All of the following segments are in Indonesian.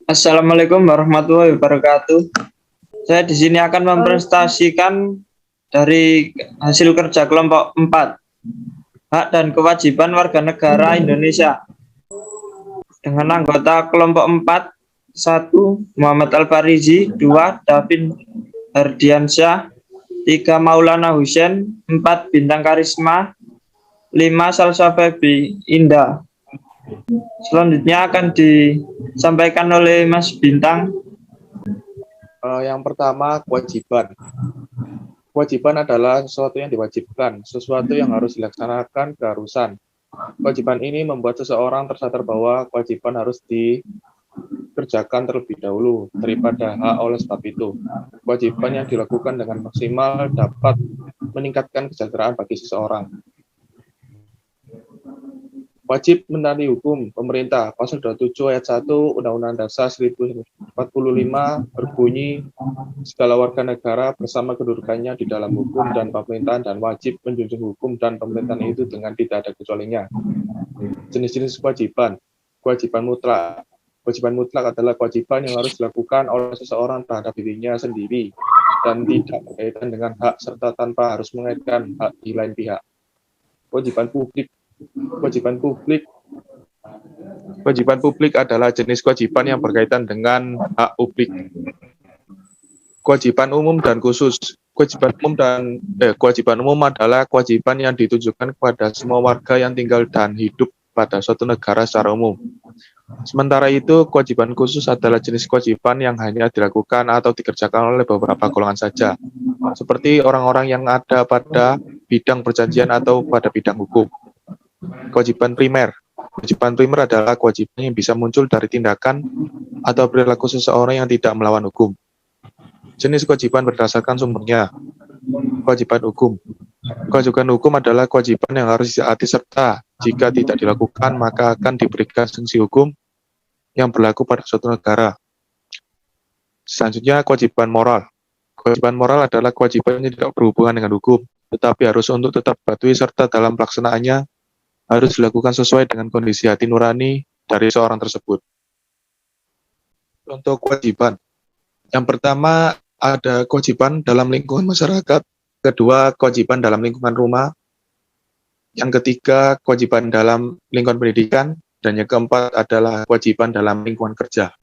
Assalamualaikum warahmatullahi wabarakatuh. Saya di sini akan mempresentasikan dari hasil kerja kelompok 4, hak dan kewajiban warga negara Indonesia. Dengan anggota kelompok 4, 1. Muhammad Al-Farizi, 2. Davin Hardiansyah, 3. Maulana Hussein, 4. Bintang Karisma, 5. Salsa Febi Indah. Selanjutnya akan disampaikan oleh Mas Bintang. Yang pertama, kewajiban. Kewajiban adalah sesuatu yang diwajibkan, sesuatu yang harus dilaksanakan, keharusan. Kewajiban ini membuat seseorang tersadar bahwa kewajiban harus dikerjakan terlebih dahulu daripada hak. Oleh sebab itu, kewajiban yang dilakukan dengan maksimal dapat meningkatkan kesejahteraan bagi seseorang. Wajib menaati hukum pemerintah. Pasal 27 ayat 1 Undang-Undang Dasar 1045 berbunyi, segala warga negara bersama kedudukannya di dalam hukum dan pemerintahan dan wajib menjunjung hukum dan pemerintahan itu dengan tidak ada kecualinya. Jenis-jenis kewajiban. Kewajiban mutlak. Kewajiban mutlak adalah kewajiban yang harus dilakukan oleh seseorang terhadap dirinya sendiri dan tidak berkaitan dengan hak serta tanpa harus mengaitkan hak di lain pihak. Kewajiban publik. Kewajiban publik adalah jenis kewajiban yang berkaitan dengan hak publik. Kewajiban umum dan khusus. Kewajiban umum adalah kewajiban yang ditujukan kepada semua warga yang tinggal dan hidup pada suatu negara secara umum. Sementara itu, kewajiban khusus adalah jenis kewajiban yang hanya dilakukan atau dikerjakan oleh beberapa golongan saja, seperti orang-orang yang ada pada bidang perjanjian atau pada bidang hukum. Kewajiban primer. Kewajiban primer adalah kewajiban yang bisa muncul dari tindakan atau perilaku seseorang yang tidak melawan hukum. Jenis kewajiban berdasarkan sumbernya. Kewajiban hukum. Kewajiban hukum adalah kewajiban yang harus ditaati serta jika tidak dilakukan maka akan diberikan sanksi hukum yang berlaku pada suatu negara. Selanjutnya, kewajiban moral. Kewajiban moral adalah kewajiban yang tidak berhubungan dengan hukum, tetapi harus untuk tetap patuhi serta dalam pelaksanaannya harus dilakukan sesuai dengan kondisi hati nurani dari seorang tersebut. Contoh kewajiban. Yang pertama, ada kewajiban dalam lingkungan masyarakat. Kedua, kewajiban dalam lingkungan rumah. Yang ketiga, kewajiban dalam lingkungan pendidikan. Dan yang keempat adalah kewajiban dalam lingkungan kerja.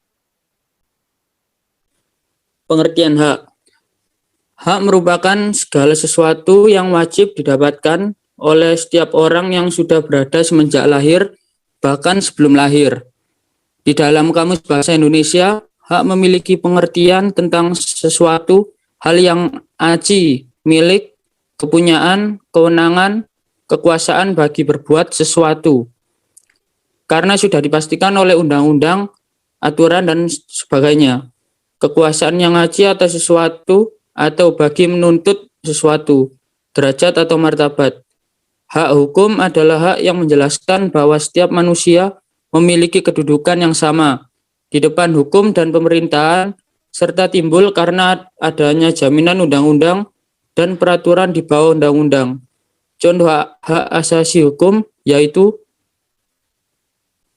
Pengertian hak. Hak merupakan segala sesuatu yang wajib didapatkan oleh setiap orang yang sudah berada semenjak lahir, bahkan sebelum lahir. Di dalam Kamus Bahasa Indonesia, hak memiliki pengertian tentang sesuatu, hal yang aci, milik, kepunyaan, kewenangan, kekuasaan bagi berbuat sesuatu. Karena sudah dipastikan oleh undang-undang, aturan, dan sebagainya. Kekuasaan yang aci atas sesuatu atau bagi menuntut sesuatu, derajat atau martabat. Hak hukum adalah hak yang menjelaskan bahwa setiap manusia memiliki kedudukan yang sama di depan hukum dan pemerintahan, serta timbul karena adanya jaminan undang-undang dan peraturan di bawah undang-undang. Contoh hak asasi hukum yaitu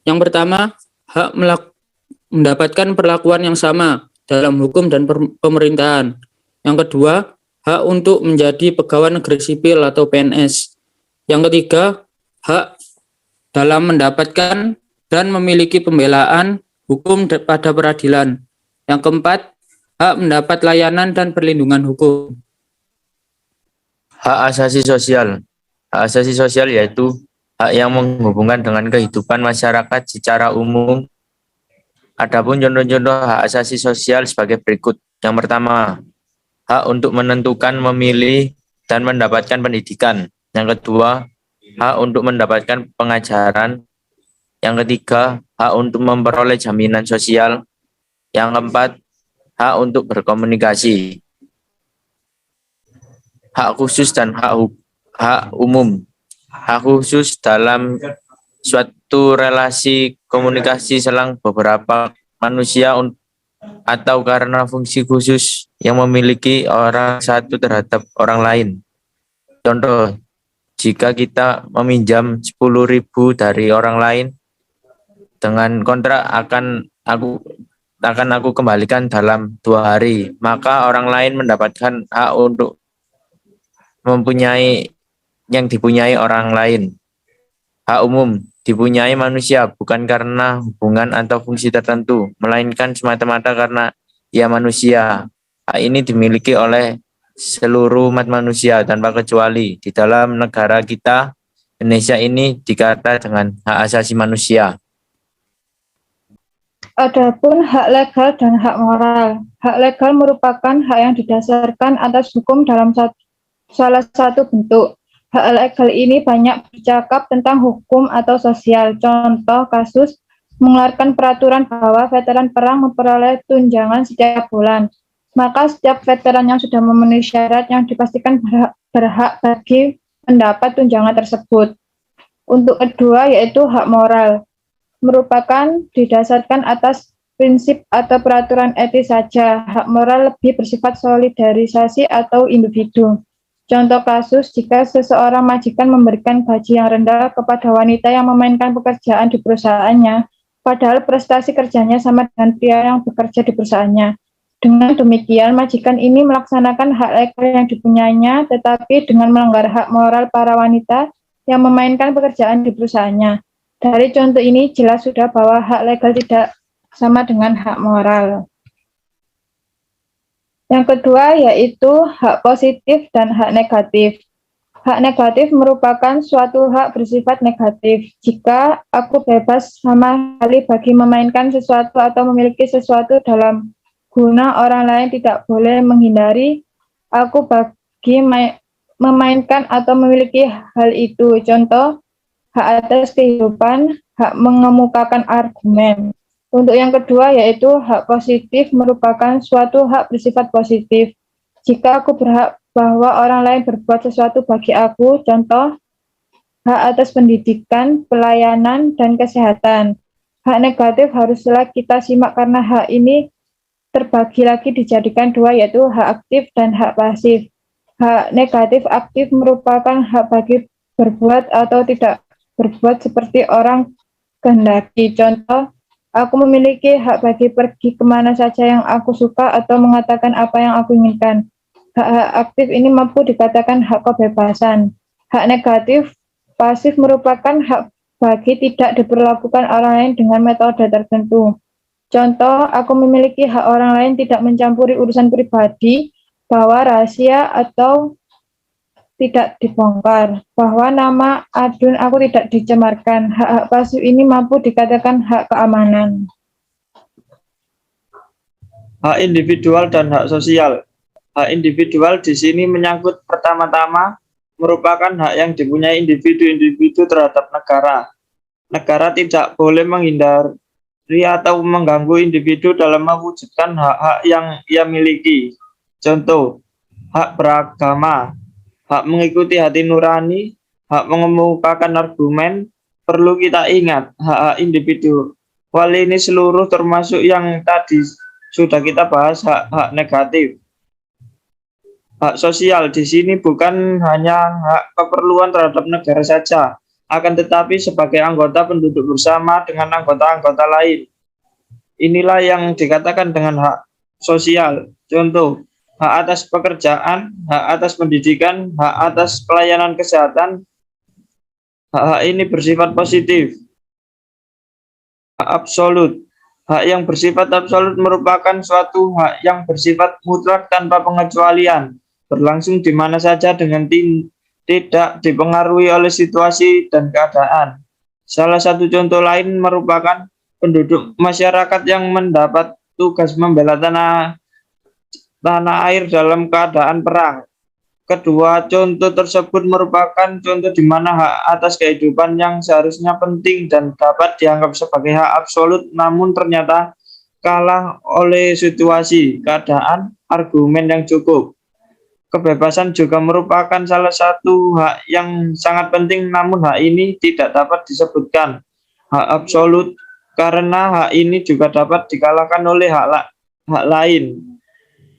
yang pertama, hak mendapatkan perlakuan yang sama dalam hukum dan pemerintahan. Yang kedua, hak untuk menjadi pegawai negeri sipil atau PNS. Yang ketiga, hak dalam mendapatkan dan memiliki pembelaan hukum pada peradilan. Yang keempat, hak mendapat layanan dan perlindungan hukum. Hak asasi sosial. Hak asasi sosial yaitu hak yang menghubungkan dengan kehidupan masyarakat secara umum. Adapun contoh-contoh hak asasi sosial sebagai berikut. Yang pertama, hak untuk menentukan, memilih, dan mendapatkan pendidikan. Yang kedua, hak untuk mendapatkan pengajaran. Yang ketiga, hak untuk memperoleh jaminan sosial. Yang keempat, hak untuk berkomunikasi. Hak khusus dan hak umum. Hak khusus dalam suatu relasi komunikasi selang beberapa manusia atau karena fungsi khusus yang memiliki orang satu terhadap orang lain. Contoh, jika kita meminjam 10.000 dari orang lain dengan kontrak akan aku kembalikan dalam 2 hari. Maka orang lain mendapatkan hak untuk mempunyai yang dipunyai orang lain. Hak umum dipunyai manusia bukan karena hubungan atau fungsi tertentu, melainkan semata-mata karena ia manusia. Hak ini dimiliki oleh seluruh umat manusia tanpa kecuali. Di dalam negara kita, Indonesia ini dikata dengan hak asasi manusia. Adapun hak legal dan hak moral. Hak legal merupakan hak yang didasarkan atas hukum dalam salah satu bentuk. Hak legal ini banyak bercakap tentang hukum atau sosial. Contoh kasus mengeluarkan peraturan bahwa veteran perang memperoleh tunjangan setiap bulan. Maka setiap veteran yang sudah memenuhi syarat yang dipastikan berhak bagi mendapat tunjangan tersebut. Untuk kedua yaitu hak moral, merupakan didasarkan atas prinsip atau peraturan etis saja. Hak moral lebih bersifat solidarisasi atau individu. Contoh kasus, jika seseorang majikan memberikan gaji yang rendah kepada wanita yang memainkan pekerjaan di perusahaannya, padahal prestasi kerjanya sama dengan pria yang bekerja di perusahaannya. Dengan demikian, majikan ini melaksanakan hak legal yang dipunyainya, tetapi dengan melanggar hak moral para wanita yang memainkan pekerjaan di perusahaannya. Dari contoh ini jelas sudah bahwa hak legal tidak sama dengan hak moral. Yang kedua yaitu hak positif dan hak negatif. Hak negatif merupakan suatu hak bersifat negatif. Jika aku bebas sama sekali bagi memainkan sesuatu atau memiliki sesuatu dalam guna orang lain tidak boleh menghindari aku bagi memainkan atau memiliki hal itu. Contoh, hak atas kehidupan, hak mengemukakan argumen. Untuk yang kedua yaitu hak positif merupakan suatu hak bersifat positif. Jika aku berhak bahwa orang lain berbuat sesuatu bagi aku, contoh hak atas pendidikan, pelayanan, dan kesehatan. Hak negatif haruslah kita simak karena hak ini terbagi lagi dijadikan dua yaitu hak aktif dan hak pasif. Hak negatif aktif merupakan hak bagi berbuat atau tidak berbuat seperti orang kehendaki. Contoh, aku memiliki hak bagi pergi kemana saja yang aku suka atau mengatakan apa yang aku inginkan. Hak-hak aktif ini mampu dikatakan hak kebebasan. Hak negatif pasif merupakan hak bagi tidak diperlakukan orang lain dengan metode tertentu. Contoh, aku memiliki hak orang lain tidak mencampuri urusan pribadi, bahwa rahasia atau tidak dibongkar, bahwa nama adun aku tidak dicemarkan. Hak-hak pasif ini mampu dikatakan hak keamanan. Hak individual dan hak sosial. Hak individual di sini menyangkut pertama-tama merupakan hak yang dipunyai individu-individu terhadap negara. Negara tidak boleh menghindari atau mengganggu individu dalam mewujudkan hak-hak yang ia miliki. Contoh, hak beragama, hak mengikuti hati nurani, hak mengemukakan argumen. Perlu kita ingat, hak-hak individu. Ini seluruh termasuk yang tadi sudah kita bahas, hak-hak negatif. Hak sosial di sini bukan hanya hak keperluan terhadap negara saja, akan tetapi sebagai anggota penduduk bersama dengan anggota-anggota lain. Inilah yang dikatakan dengan hak sosial. Contoh, hak atas pekerjaan, hak atas pendidikan, hak atas pelayanan kesehatan. Hak-hak ini bersifat positif. Hak absolut. Hak yang bersifat absolut merupakan suatu hak yang bersifat mutlak tanpa pengecualian, berlangsung di mana saja dengan tidak dipengaruhi oleh situasi dan keadaan. Salah satu contoh lain merupakan penduduk masyarakat yang mendapat tugas membela tanah air dalam keadaan perang. Kedua contoh tersebut merupakan contoh di mana hak atas kehidupan yang seharusnya penting dan dapat dianggap sebagai hak absolut, namun ternyata kalah oleh situasi, keadaan, argumen yang cukup. Kebebasan juga merupakan salah satu hak yang sangat penting, namun hak ini tidak dapat disebutkan hak absolut karena hak ini juga dapat dikalahkan oleh hak lain.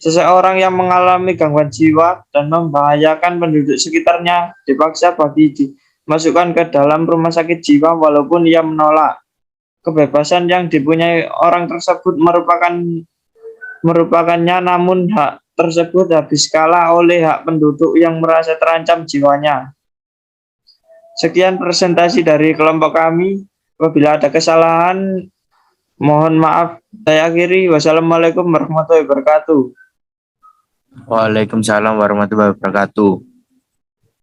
Seseorang yang mengalami gangguan jiwa dan membahayakan penduduk sekitarnya dipaksa bagi dimasukkan ke dalam rumah sakit jiwa walaupun ia menolak. kebebasan yang dipunyai orang tersebut merupakannya, namun hak tersebut habis kalah oleh hak penduduk yang merasa terancam jiwanya. Sekian presentasi dari kelompok kami. Apabila ada kesalahan, mohon maaf. Saya akhiri. Wassalamualaikum warahmatullahi wabarakatuh. Waalaikumsalam warahmatullahi wabarakatuh.